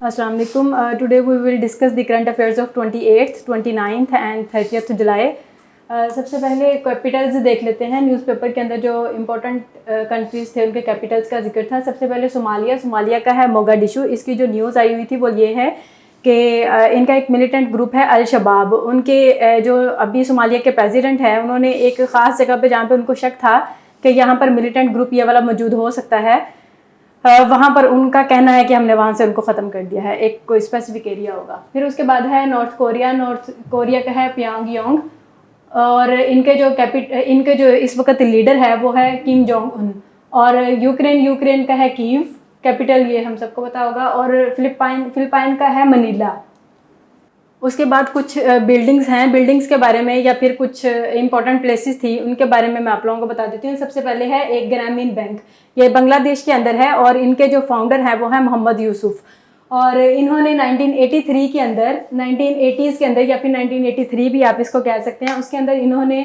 अस्सलाम वालेकुम। Today we will discuss the current affairs of 28th, 29th and 30th July. सबसे पहले Capitals देख लेते हैं। न्यूज़पेपर के अंदर जो इम्पोर्टेंट कंट्रीज़ थे उनके कैपिटल्स का जिक्र था। सबसे पहले सोमालिया का है मोगाडिशु। इसकी जो न्यूज़ आई हुई थी वो ये है कि इनका एक मिलिटेंट ग्रुप है अल शबाब, उनके जो अभी सोमालिया के प्रेसिडेंट हैं उन्होंने एक ख़ास जगह पे जहाँ पे उनको शक था कि यहाँ पर मिलिटेंट ग्रुप ये वाला मौजूद हो सकता है, वहाँ पर उनका कहना है कि हमने वहाँ से उनको ख़त्म कर दिया है। एक कोई स्पेसिफिक एरिया होगा। फिर उसके बाद है नॉर्थ कोरिया का है प्योंगयांग, और इनके जो इस वक्त लीडर है वो है किम जोंग उन। और यूक्रेन का है कीव, कैपिटल ये हम सबको पता होगा। और फिलिपाइन का है मनीला। उसके बाद कुछ बिल्डिंग्स हैं, बिल्डिंग्स के बारे में या फिर कुछ इंपॉर्टेंट प्लेसेस थी उनके बारे में मैं आप लोगों को बता देती हूँ। सबसे पहले है एक ग्रामीण बैंक, ये बांग्लादेश के अंदर है और इनके जो फाउंडर हैं वो है मोहम्मद यूसुफ। और इन्होंने 1983 के अंदर, 1980s के अंदर या फिर 1983 भी आप इसको कह सकते हैं, उसके अंदर इन्होंने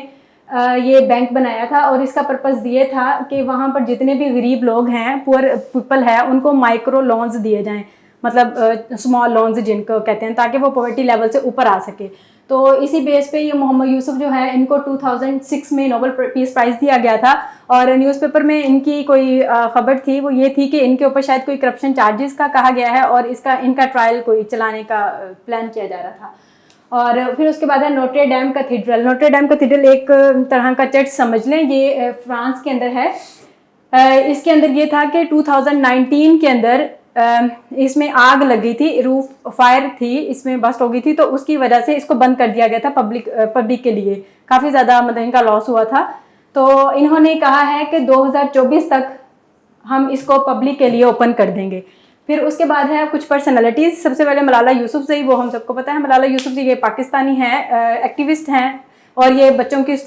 ये बैंक बनाया था। और इसका पर्पज़ ये था कि वहाँ पर जितने भी गरीब लोग हैं, पुअर पीपल है, उनको माइक्रो लोन्स दिए जाएँ, मतलब स्मॉल लोन्स जिनको कहते हैं, ताकि वो पॉवर्टी लेवल से ऊपर आ सके। तो इसी बेस पे ये मोहम्मद यूसुफ जो है इनको 2006 में नोबेल पीस प्राइज़ दिया गया था। और न्यूज़पेपर में इनकी कोई खबर थी, वो ये थी कि इनके ऊपर शायद कोई करप्शन चार्जेस का कहा गया है और इनका ट्रायल कोई चलाने का प्लान किया जा रहा था। और फिर उसके बाद है नोट्रे डेम कैथीड्रल एक तरह का चर्च समझ लें, ये फ्रांस के अंदर है। इसके अंदर ये था कि 2019 के अंदर इसमें आग लगी थी, रूफ फायर थी, इसमें बस्ट हो गई थी, तो उसकी वजह से इसको बंद कर दिया गया था पब्लिक के लिए। काफ़ी ज़्यादा मतलब इनका लॉस हुआ था। तो इन्होंने कहा है कि 2024 तक हम इसको पब्लिक के लिए ओपन कर देंगे। फिर उसके बाद है कुछ पर्सनैलिटीज़। सबसे पहले मलाला यूसुफजई, वो हम सबको पता है। मलाला यूसुफजई ये पाकिस्तानी हैं, एक्टिविस्ट हैं और ये बच्चों की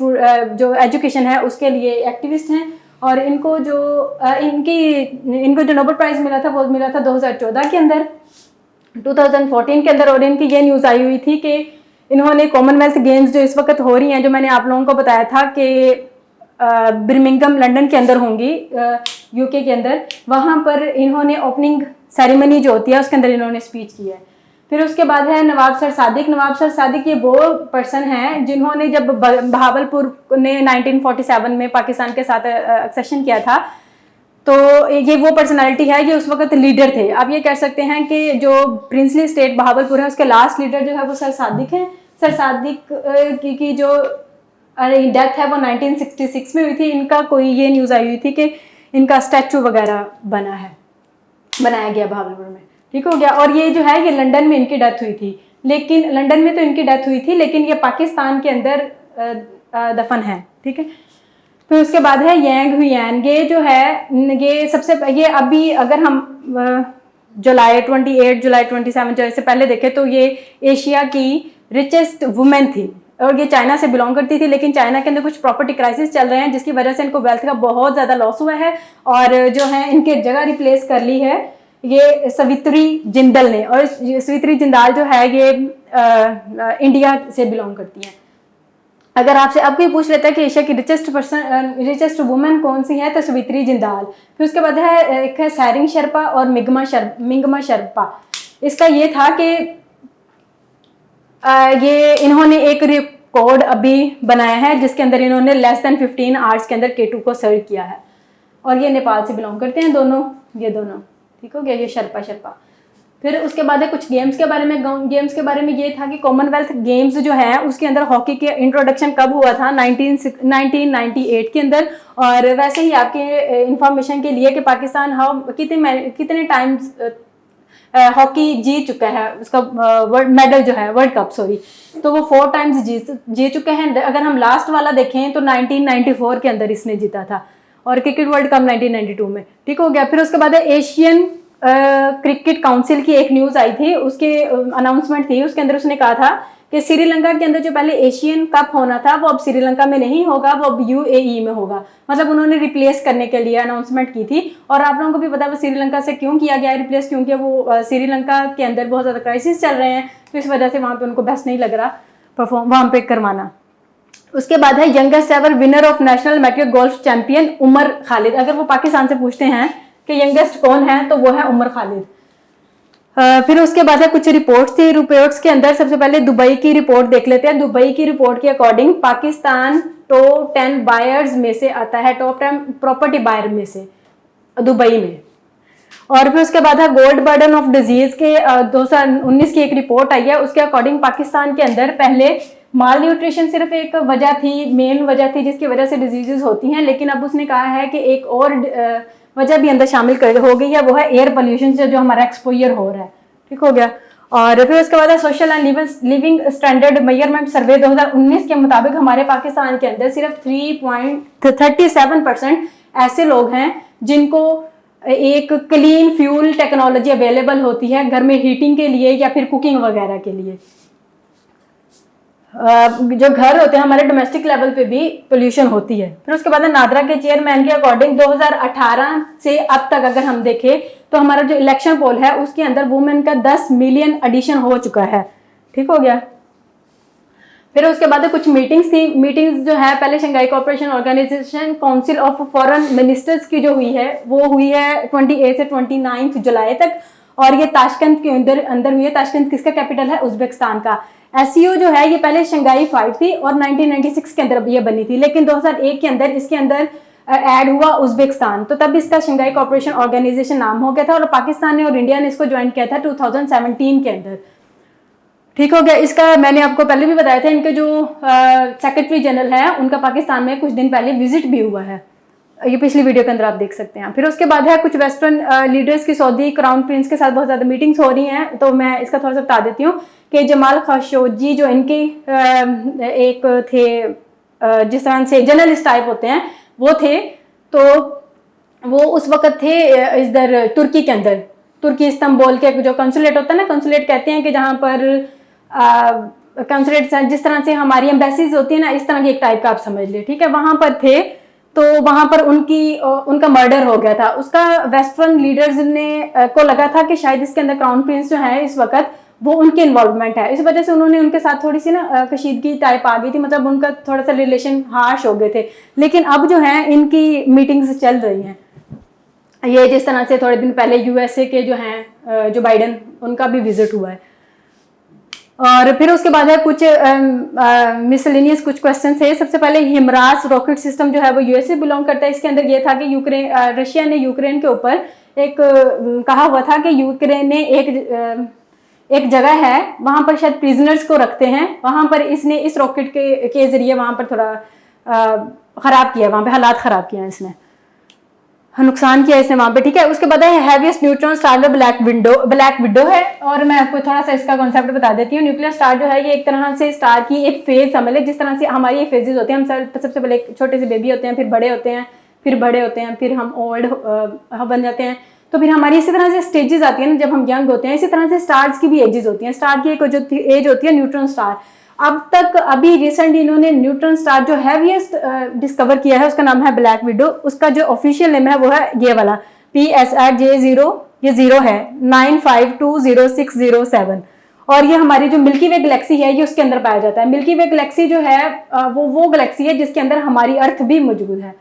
जो एजुकेशन है उसके लिए एक्टिविस्ट हैं। और इनको जो नोबेल प्राइज़ मिला था वो मिला था 2014 के अंदर, 2014 के अंदर। और इनकी ये न्यूज़ आई हुई थी कि इन्होंने कॉमनवेल्थ गेम्स जो इस वक्त हो रही हैं, जो मैंने आप लोगों को बताया था कि बर्मिंघम लंदन के अंदर होंगी, यूके के अंदर, वहाँ पर इन्होंने ओपनिंग सेरेमनी जो होती है उसके अंदर इन्होंने स्पीच की है। फिर उसके बाद है नवाब सर सादिक ये वो पर्सन हैं जिन्होंने जब बहावलपुर ने 1947 में पाकिस्तान के साथ एक्सेशन किया था, तो ये वो पर्सनालिटी है, ये उस वक्त लीडर थे। आप ये कह सकते हैं कि जो प्रिंसली स्टेट बहावलपुर है उसके लास्ट लीडर जो है वो सर सादिक हैं। सर सादिक की जो डेथ है वो 1966 में हुई थी। इनका कोई ये न्यूज़ आई हुई थी कि इनका स्टैचू वगैरह बनाया गया बहावलपुर में, ठीक हो गया। और ये जो है ये लंदन में इनकी डेथ हुई थी, लेकिन लंदन में तो इनकी डेथ हुई थी लेकिन ये पाकिस्तान के अंदर दफन है, ठीक है। फिर उसके बाद है यांग हुयान, ये जो है ये अभी अगर हम जुलाई 27 जो इससे पहले देखें तो ये एशिया की रिचेस्ट वुमेन थी और ये चाइना से बिलोंग करती थी, लेकिन चाइना के अंदर कुछ प्रॉपर्टी क्राइसिस चल रहे हैं जिसकी वजह से इनको वेल्थ का बहुत ज़्यादा लॉस हुआ है। और जो है इनके जगह रिप्लेस कर ली है ये सवित्री जिंदल ने। और सवित्री जिंदाल जो है ये इंडिया से बिलोंग करती हैं। अगर आपसे अब कोई पूछ लेता है कि एशिया की रिचेस्ट वुमेन कौन सी है, तो सवित्री जिंदाल। फिर उसके बाद है एक है सैरिंग शर्पा और मिंगमा शर्पा। इसका ये था कि ये इन्होंने एक रिकॉर्ड अभी बनाया है जिसके अंदर इन्होंने लेस देन 15 आवर्स के अंदर K2 को सर्व किया है। और ये नेपाल से बिलोंग करते हैं दोनों, ठीक हो गया, ये शर्पा। फिर उसके बाद है कुछ गेम्स के बारे में ये था कि कॉमनवेल्थ गेम्स जो है उसके अंदर हॉकी के इंट्रोडक्शन कब हुआ था, 1998 के अंदर। और वैसे ही आपके इंफॉर्मेशन के लिए कि पाकिस्तान कितने टाइम्स हॉकी जीत चुका है, उसका वर्ल्ड कप, तो वो 4 टाइम्स जीत चुके हैं। अगर हम लास्ट वाला देखें तो 1994 के अंदर इसने जीता था और क्रिकेट वर्ल्ड कप 1992 में, ठीक हो गया। फिर उसके बाद एशियन क्रिकेट काउंसिल की एक न्यूज़ आई थी, उसके अनाउंसमेंट थी, उसके अंदर उसने कहा था कि श्रीलंका के अंदर जो पहले एशियन कप होना था वो अब श्रीलंका में नहीं होगा, वो अब UAE में होगा। मतलब उन्होंने रिप्लेस करने के लिए अनाउंसमेंट की थी। और आप लोगों को भी पता है वो श्रीलंका से क्यों किया गया रिप्लेस, क्योंकि वो श्रीलंका के अंदर बहुत ज़्यादा क्राइसिस चल रहे हैं, तो इस वजह से वहाँ पर उनको बेस्ट नहीं लग रहा परफॉर्म वहाँ पे करवाना। उसके बाद है youngest ever winner of national matric golf champion Umar Khalid. अगर वो पाकिस्तान से पूछते हैं कि यंगेस्ट कौन है तो वो है उमर खालिद। फिर उसके बाद है कुछ रिपोर्ट्स थी। रिपोर्ट्स के अंदर सबसे पहले दुबई की रिपोर्ट देख लेते हैं। दुबई की रिपोर्ट के अकॉर्डिंग पाकिस्तान टॉप 10 बायर्स में से आता है, टॉप 10 प्रॉपर्टी बायर में से दुबई में। और फिर उसके बाद है गोल्ड बर्डन ऑफ डिजीज के 2019 की एक रिपोर्ट आई है, उसके अकॉर्डिंग पाकिस्तान के अंदर पहले माल न्यूट्रिशन सिर्फ एक वजह थी, मेन वजह थी जिसकी वजह से डिजीजेज होती हैं, लेकिन अब उसने कहा है कि एक और वजह भी अंदर शामिल हो गई है, वो है एयर पोल्यूशन से जो हमारा एक्सपोजर हो रहा है। ठीक हो गया। और फिर उसके बाद है social and living standard measurement survey 2019 के मुताबिक हमारे पाकिस्तान के अंदर सिर्फ 3.37% ऐसे लोग हैं जिनको एक क्लीन फ्यूल टेक्नोलॉजी अवेलेबल होती है घर में हीटिंग के लिए या फिर कुकिंग वगैरह के लिए। जो घर होते हैं हमारे डोमेस्टिक लेवल पे भी पोल्यूशन होती है। फिर उसके बाद नादरा के चेयरमैन के अकॉर्डिंग 2018 से अब तक अगर हम देखें तो हमारा जो इलेक्शन पोल है उसके अंदर वुमेन का 10 मिलियन एडिशन हो चुका है। ठीक हो गया। फिर उसके बाद कुछ मीटिंग्स थी। मीटिंग्स जो है पहले Shanghai cooperation organisation council of foreign ministers की जो हुई है वो हुई है 28 से 29 जुलाई तक, और ये ताशकंद के अंदर हुई है। ताशकंद किसका कैपिटल है? उज्बेकिस्तान का। एससीओ जो है ये पहले शंघाई 5 थी और 1996 के अंदर ये बनी थी, लेकिन 2001 के अंदर इसके अंदर ऐड हुआ उज्बेकिस्तान, तो तब इसका शंघाई कोऑपरेशन ऑर्गेनाइजेशन नाम हो गया था, और पाकिस्तान ने और इंडिया ने इसको ज्वाइन किया था 2017 के अंदर। ठीक हो गया। इसका मैंने आपको पहले भी बताया था, इनके जो सेक्रेटरी जनरल है उनका पाकिस्तान में कुछ दिन पहले विजिट भी हुआ है, ये पिछली वीडियो के अंदर आप देख सकते हैं। फिर उसके बाद है कुछ वेस्टर्न लीडर्स की सऊदी क्राउन प्रिंस के साथ बहुत ज़्यादा मीटिंग्स हो रही हैं, तो मैं इसका थोड़ा सा बता देती हूँ कि जमाल खशोगी जो इनके एक थे जिस तरह से जर्नलिस्ट टाइप होते हैं वो थे, तो वो उस वक्त थे इधर तुर्की के अंदर, तुर्की इस्तांबुल के जो कंसुलेट होता है ना, कंसुलेट कहते हैं कि जहाँ पर कंसुलेट जिस तरह से हमारी एम्बेसीज होती है ना, इस तरह की एक टाइप का आप समझ लिए। ठीक है, वहाँ पर थे, तो वहां पर उनका मर्डर हो गया था। उसका वेस्टर्न लीडर्स ने को लगा था कि शायद इसके अंदर क्राउन प्रिंस जो है इस वक्त वो उनके इन्वॉल्वमेंट है, इस वजह से उन्होंने उनके साथ थोड़ी सी ना कशीदगी टाइप आ गई थी, मतलब उनका थोड़ा सा रिलेशन हार्श हो गए थे। लेकिन अब जो है इनकी मीटिंग्स चल रही हैं। ये जिस तरह से थोड़े दिन पहले यूएसए के जो हैं जो बाइडन, उनका भी विजिट हुआ है। और फिर उसके बाद है कुछ मिसलेनियस कुछ क्वेश्चन है। सबसे पहले हिमरास रॉकेट सिस्टम जो है वो यूएसए बिलोंग करता है। इसके अंदर ये था कि रशिया ने यूक्रेन के ऊपर एक कहा हुआ था कि यूक्रेन ने एक जगह है वहां पर शायद प्रिजनर्स को रखते हैं, वहां पर इसने इस रॉकेट के जरिए वहां पर थोड़ा खराब किया, वहां पे हालात खराब किया इसने, नुकसान किया इसने वहां पे। ठीक है, उसके बाद है heaviest neutron star black window है, और मैं आपको थोड़ा सा इसका कॉन्सेप्ट बता देती हूँ। न्यूक्लियर स्टार जो है ये एक तरह से स्टार की एक फेज समझ ले, जिस तरह से हमारी फेजेस होते हैं। हम सबसे पहले छोटे से बेबी होते हैं, फिर बड़े होते हैं, फिर बड़े होते हैं, फिर हम ओल्ड बन जाते हैं, तो फिर हमारी इसी तरह से स्टेजेस आती है ना जब हम यंग होते हैं। इसी तरह से स्टार्स की भी एजेस होती हैं। स्टार की एक जो एज होती है न्यूट्रॉन स्टार। अब तक अभी रिसेंटली इन्होंने न्यूट्रॉन स्टार जो हैवीएस्ट डिस्कवर किया है उसका नाम है ब्लैक विडो। उसका जो ऑफिशियल नेम है वो है ये वाला PSRJ0, ये 0 है 9520607, और ये हमारी जो मिल्की वे गैलेक्सी है ये उसके अंदर पाया जाता है। मिल्की वे गैलेक्सी जो है वो गैलेक्सी है जिसके अंदर हमारी अर्थ भी मौजूद है।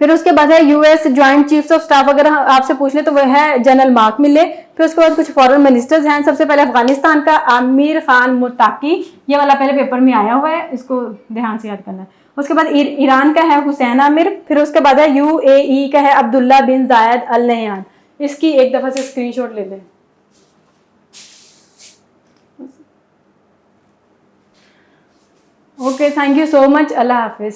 फिर उसके बाद है US joint chiefs of staff, अगर आपसे पूछ ले तो वह है जनरल मार्क मिले। फिर उसके बाद कुछ फॉरेन मिनिस्टर्स हैं। सबसे पहले अफगानिस्तान का आमिर खान मुताकी, ये वाला पहले पेपर में आया हुआ है, इसको ध्यान से याद करना है। उसके बाद ईरान का है हुसैन आमिर। फिर उसके बाद है UAE का है अब्दुल्ला बिन जायद अल नहयान। इसकी एक दफा से स्क्रीनशॉट ले लें। Okay, thank you so much, Allah Hafiz.